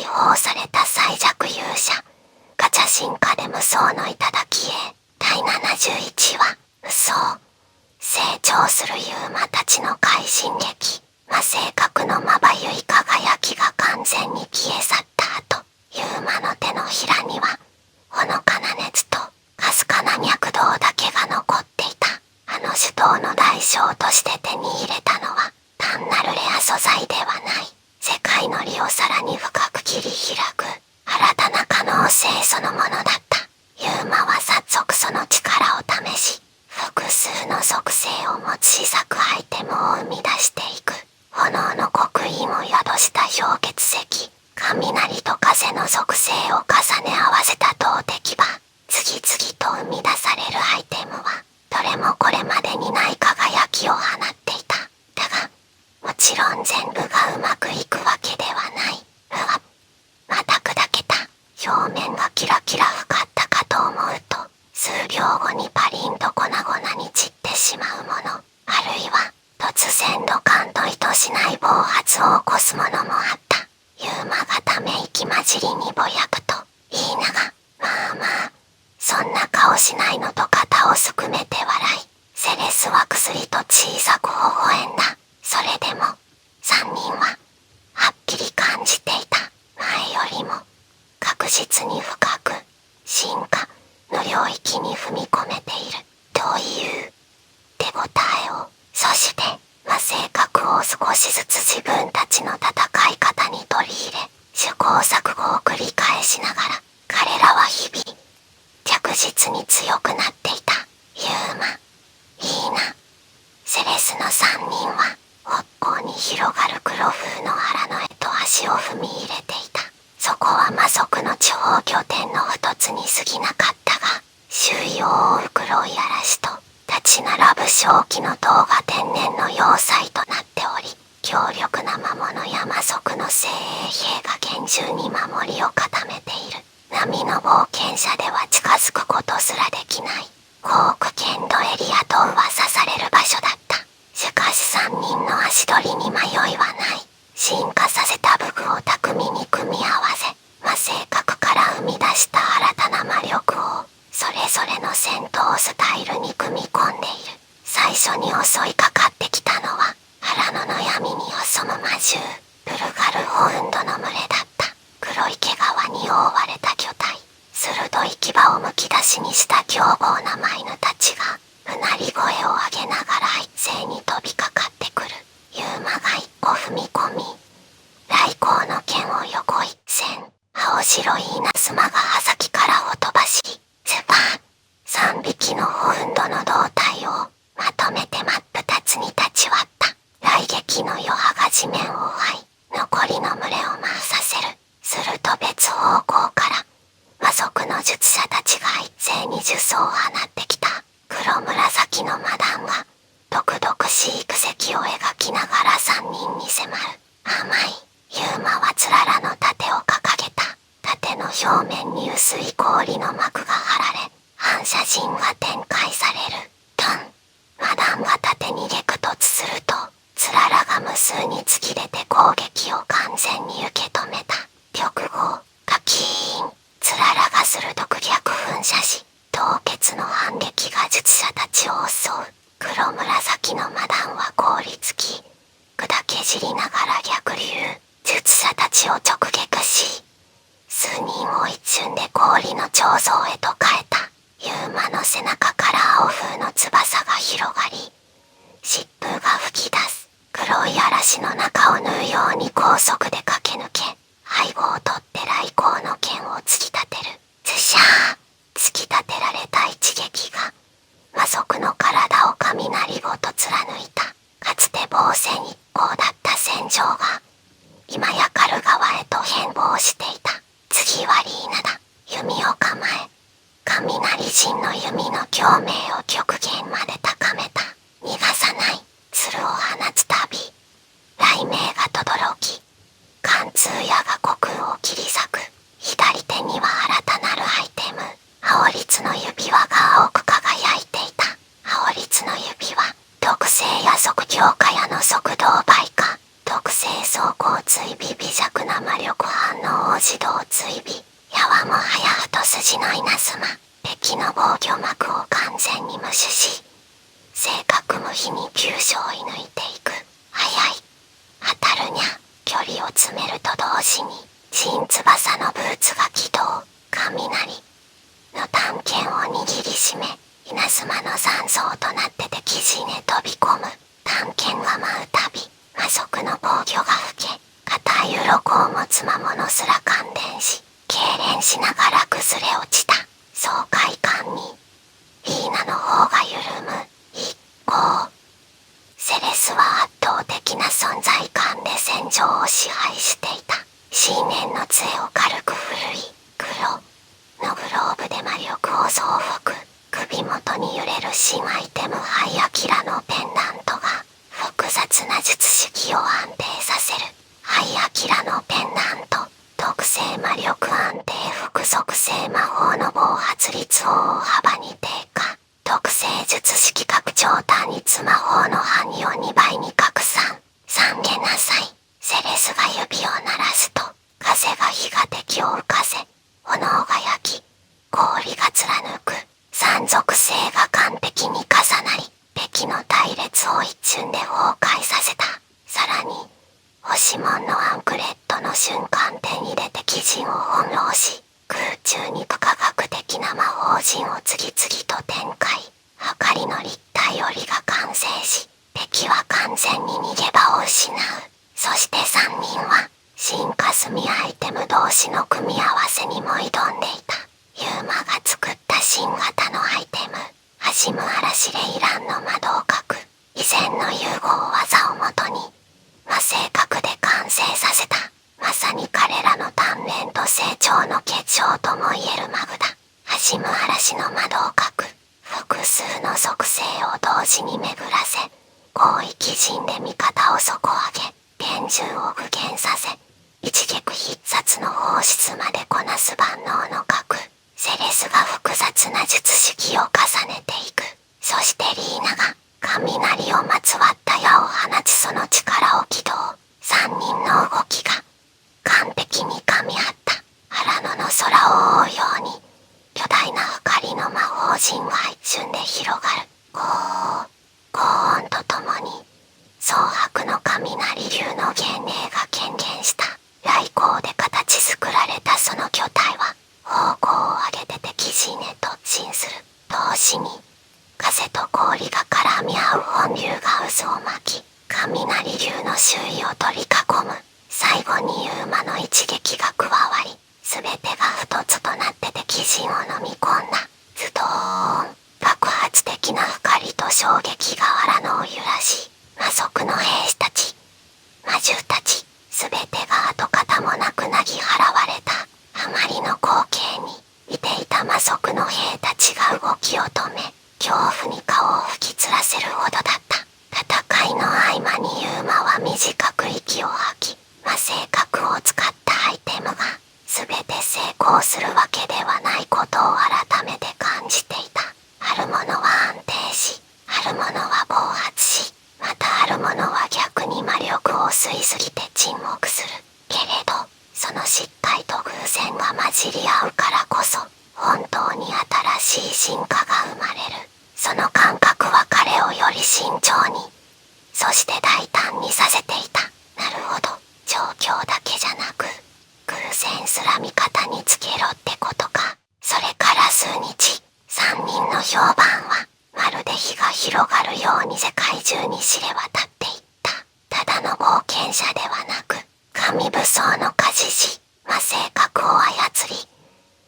放された最弱勇者、ガチャ進化で無双の頂へ。第71話、無双。成長するユーマたちの快進撃。魔性格のまばゆい輝きが完全に消え去った後、ユーマの手のひらにはほのかな熱とかすかな脈動だけが残っていた。あの手刀の代償として手に入れたのは単なるレア素材ではない。世界の利をさらに深く切り開く新たな可能性そのものだった。ユーマは早速その力を試し、複数の属性を持つ試作アイテムを生み出していく。炎の刻印を宿した氷結石、雷と風の属性を重ね合わせた投擲場。次々と生み出されるアイテムはどれもこれまでにない輝きを放っていた。だがもちろん全部がうまくいくわけではない。また砕けた。表面がキラキラ光ったかと思うと、数秒後にパリンと粉々に散ってしまうもの、あるいは突然ドカンと意図しない暴発を起こすものもあった。ユーマがため息混じりにぼやくと言いなが、まあまあそんな顔しないのと肩をすくめて笑い、セレスは薬と小さく微笑んだ。それでも3人ははっきり感じていた。前よりも確実に深く進化の領域に踏み込めているという手応えを、そして魔性格を少しずつ自分たちの戦い方に取り入れ、試行錯誤を繰り返しながら彼らは日々着実に強くなっていた。ユーマ、イーナ、セレスの3人は北方に広がる黒風の原野へと足を踏み入れていた。そこは魔族の地方拠点の一つに過ぎなかったが、周囲を覆う黒い嵐と立ち並ぶ正気の塔が天然の要塞となっており、強力な魔物や魔族の精鋭兵が厳重に守りを固めている。波の冒険者では近づくことすらできない高区圏度エリアと噂される場所だった。しかし3人の足取りに迷いはない。進化させた武具を巧みに組み合わせ、魔性格から生み出した新たな魔力をそれぞれの戦闘スタイルに組み込んでいる。最初に襲いかかってきたのは原野の闇に潜む魔獣、ブルガルホウンドの群れだった。黒い毛皮に覆われた巨体、鋭い牙をむき出しにした凶暴なマイヌたちがうなり声を上げながら一斉に飛びかかってくる。ユーマが一歩踏み込み、雷光の剣を横一線、青白い稲妻が刃先からほとばし、ズバーン、3匹のホウンドの胴体をまとめて真っ二つに立ち割った。雷撃の余波が地面を覆い、残りの群れを回させる。すると別方向から魔族の術者たちが一斉に呪詛を放ってきた。黒紫の魔弾が毒々しい癖を描きながら3人に迫る。甘い。ユーマはつららの盾を掲げた。盾の表面に薄い氷の膜が張られ、反射陣が展開される。トン。魔弾が盾に激突すると、つららが無数に突き出て攻撃を完全に受け止めた。玉号、カキーン。つららが鋭く逆噴射し、凍結の反撃が術者たちを襲う。黒紫の魔弾は凍りつき、砕け散りながら逆流、術者たちを直撃し、数人を一瞬で氷の彫像へと変えた。ユーマの背中から青風の翼が広がり、疾風が吹き出す。黒い嵐の中を縫うように高速で駆け抜け、背後を取って雷光の剣を突き立てる。ズシャー。突き立てられた一撃が魔族の体を雷ごと貫いた。かつて防戦一行だった戦場が今や狩る側へと変貌していた。次はリーナだ。弓を構え、雷神の弓の共鳴を極限まで高めた。逃がさない。鶴を放つたび雷鳴が轟き、貫通文字道追尾、矢はもはや一筋の稲妻、敵の防御幕を完全に無視し、正確無比に急所を射抜いていく。速い。当たるにゃ。距離を詰めると同時に、新翼のブーツが起動。雷の探検を握りしめ、稲妻の残像となって敵陣へ飛び込む。探検が舞うたび、魔族の防御が吹け、硬い鱗を持つ魔物すら感電し、痙攣しながら崩れ落ちた。爽快感に、リーナの方が緩む。一向。セレスは圧倒的な存在感で戦場を支配していた。信念の杖を軽く振るい、黒のグローブで魔力を増幅。首元に揺れる新アイテムハイアキラのペンダントが複雑な術式を安定させる。ハイアキラのペンダント、特性魔力安定複属性魔法の暴発率を大幅に低下。特性術式拡張単一魔法の範囲を2倍に拡散。懺悔なさい。セレスが指を鳴らすと、風が火が敵を浮かせ、炎が焼き、氷が貫く。三属性が完璧に重なり、敵の隊列を一瞬で崩壊させた。さらに、星門のアンクレットの瞬間手にで敵陣を翻弄し、空中に不可学的な魔法陣を次々と展開。はかりの立体織りが完成し、敵は完全に逃げ場を失う。そして3人は、新霞アイテム同士の組み合わせにも挑んでいた。ユーマが作った新型のアイテム、ハジムアラシレイランの魔導閣、以前の融合技をもとに、魔性格で完成させた。まさに彼らの鍛錬と成長の結晶ともいえるマグだ。ハジム嵐の魔導閣、複数の属性を同時に巡らせ、広域陣で味方を底上げ、厳重を具現させ、一撃必殺の放出までこなす万能の核。セレスが複雑な術式を重ねていく。そしてリーナが雷をまつわった矢を放ちその力を起動。3人の動きが完璧に噛み合った。原野の空を覆うように巨大な光の魔法陣が一瞬で広がる。高音とともに蒼白の雷流の幻霊が顕現した。雷光で形作られたその巨体は方向を上げて敵陣へ突進する。同時に風と氷が絡み合う本流が渦を巻き、雷流の周囲を取り囲む。最後にユーマの一撃が加わり、全てが一つとなって敵陣を飲み込んだ。ズドーン。爆発的な光と衝撃が荒野を揺らし、魔族の兵士たち、魔獣たち、全てが跡形もなくなぎ払われた。あまりの光景に見ていた魔族の兵たちが動きを止め、恐怖に顔を吹きつらせるほどだった。戦いの合間にユーマは短く息を吐き、魔性格を使ったアイテムが全て成功するわけではないことを改めて感じていた。あるものは安定し、あるものは暴発し、またあるものは逆に魔力を吸いすぎて沈黙する。けれど、その失態と偶然が混じり合うからこそ、本当に新しい進化が生まれる。その感覚は彼をより慎重に、そして大胆にさせていた。なるほど、状況だけじゃなく、偶然すら味方につけろってことか。それから数日、3人の評判は、まるで火が広がるように世界中に知れ渡っていった。ただの冒険者ではなく、神武装の鍛冶師、魔性格を操り、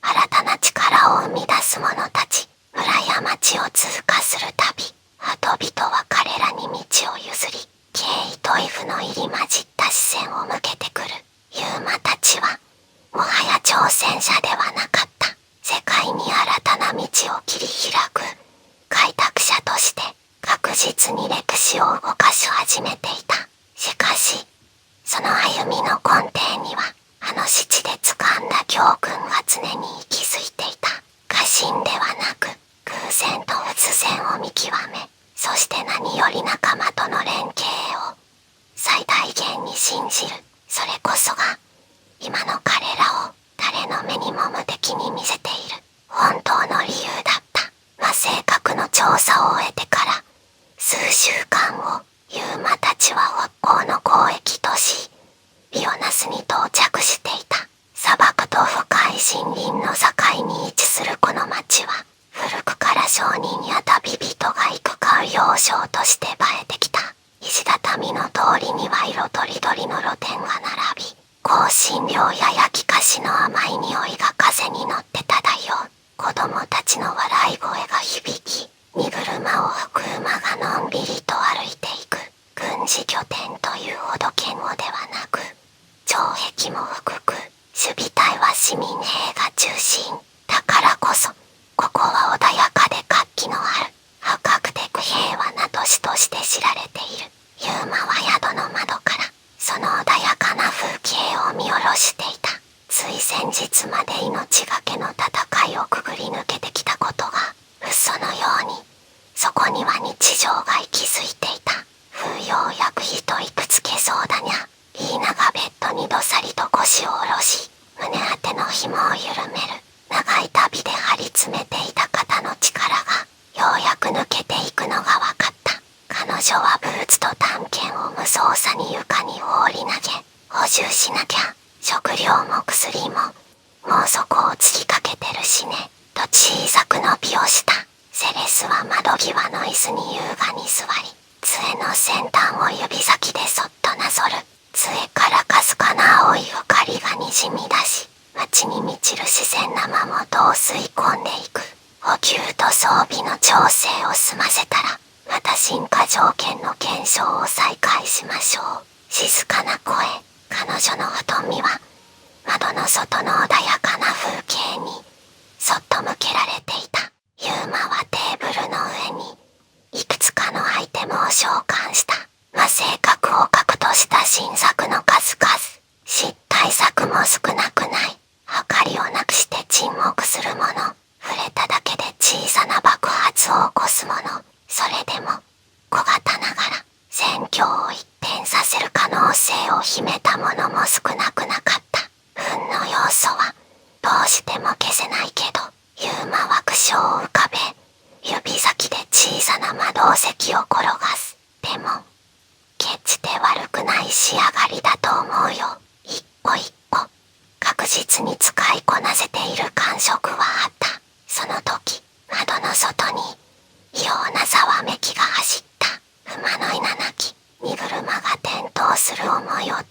新たな力を生み出す者たち、村や町を通過するたび、人々は彼らに道を譲り、敬意と畏怖の入り混じった視線を向けてくる。ユーマたちは、もはや挑戦者ではなかった。世界に新たな道を切り開く、開拓者として、確実に歴史を動かし始めていた。しかし、その歩みの根底には、あの死地で掴んだ教訓が常に息づいていた。過信ではなく、偶然と突然を見極め、そして何より仲間との連携を最大限に信じる。それこそが、今の彼らを気に見せている本当の理由だった。魔性核の調査を終えてから数週間後、ユーマたちは北方の交易都市リオナスに到着していた。砂漠と深い森林の境に位置するこの町は、古くから商人や旅人が行く交う要衝として映えてきた。石畳の通りには色とりどりの露店が並び、香辛料や焼き菓子の甘い匂いが風に乗って漂う。子供たちの笑い声が響き、荷車を吹く馬がのんびりと歩いていく。軍事拠点というほど堅固ではなく、城壁も低く、守備隊は市民兵が中心。だからこそ、ここは穏やかで活気のある、破格的平和な都市として知られている。ユーマは宿の窓から、その穏やかな風景を見下ろしていた。つい先日まで命がけの戦いをくぐり抜けてきたことが、嘘のように、そこには日常が息づいていた。風ようやく一息つけそうだにゃ。リーナがベッドにどさりと腰を下ろし、胸当ての紐を緩める。長い旅で張り詰めていた肩の力がようやく抜けていくのが分かった。彼女はブーツと短剣を無造作に床に放り投げ、補充しなきゃ。食料も薬ももうそこを突きかけてるしね、と小さく伸びをした。セレスは窓際の椅子に優雅に座り、杖の先端を指先でそっとなぞる。杖からかすかな青い光がにじみ出し、街に満ちる自然な間元を吸い込んでいく。補給と装備の調整を済ませたら、また進化条件の検証を再開しましょう。静かな声。彼女の瞳は窓の外の穏やかな風景にそっと向けられていた。ユーマはテーブルの上にいくつかのアイテムを召喚した。魔性核を核とした新作の数々。失態作も少なくない。計りをなくして沈黙するもの。触れただけで小さな爆発を起こすもの。それでも小型ながら戦況を一変させる可能性を秘めたものも少なくなかった。運の要素はどうしても消せないけど、ユーマは苦笑を浮かべ、指先で小さな魔導石を転がす。でも決して悪くない仕上がりだと思うよ。一個一個確実に使いこなせている感触はあった。その時窓の外に異様なざわめきが走った。馬のいななき荷車が転倒する思い音。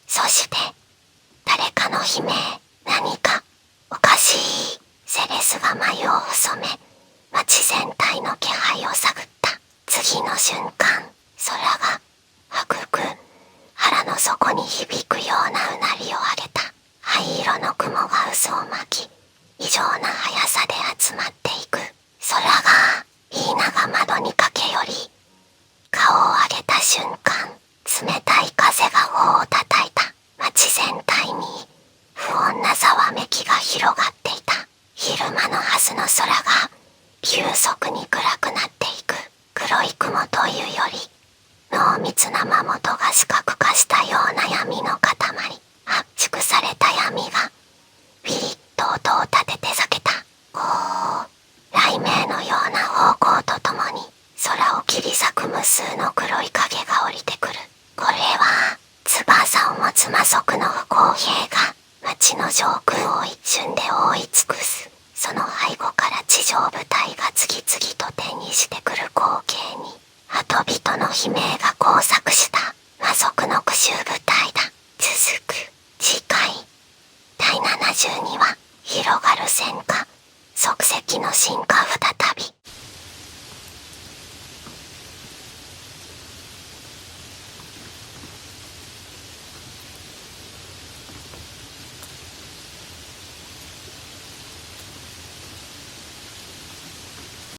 そして誰かの悲鳴。何かおかしい。セレスが眉を細め、街全体の気配を探った。次の瞬間、空が赤く腹の底に響くようなうなりを上げた。灰色の雲が渦を巻き、異常な速さで集まっていく。空が、リーナが窓に駆け寄り、顔を上げた瞬間、冷たい風が頬を叩いた。街全体に不穏なざわめきが広がっていた。昼間のはずの空が急速に暗くなっていく。黒い雲というより濃密な間元が視覚化したような闇の塊。圧縮された闇がピリッと音を立てて裂けた。こう雷鳴のような方向とともに空を切り裂く無数の黒い影が降りてくる。これは翼を持つ魔族の不公平が街の上空を一瞬で覆い尽くす。その背後から地上部隊が次々と転移してくる光景に鳩人の悲鳴が交錯した。魔族の奇襲部隊だ。続く。次回第72話、広がる戦火、即席の進化再び。